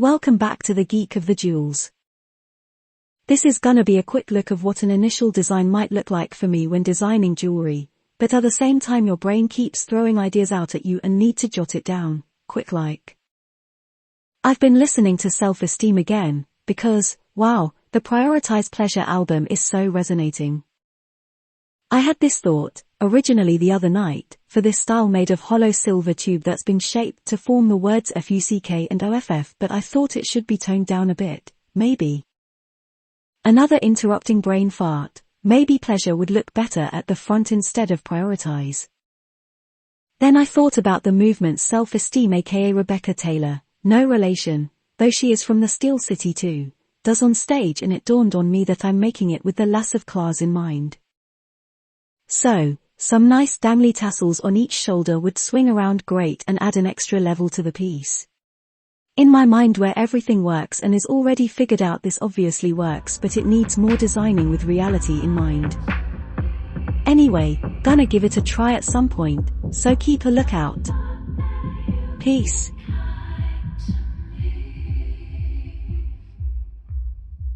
Welcome back to the Geek of the Jewels. This is gonna be a quick look of what an initial design might look like for me when designing jewelry, but at the same time your brain keeps throwing ideas out at you and need to jot it down, quick like. I've been listening to Self-Esteem again, because, wow, the Prioritise Pleasure album is so resonating. I had this thought, originally the other night, for this style made of hollow silver tube that's been shaped to form the words FUCK and OFF, but I thought it should be toned down a bit, maybe. Another interrupting brain fart, maybe pleasure would look better at the front instead of prioritize. Then I thought about the movement's Self-Esteem aka Rebecca Taylor, no relation, though she is from the Steel City too, does on stage, and it dawned on me that I'm making it with the lass of claws in mind. So, some nice dangly tassels on each shoulder would swing around great and add an extra level to the piece. In my mind where everything works and is already figured out, this obviously works, but it needs more designing with reality in mind. Anyway, gonna give it a try at some point, so keep a lookout. Peace.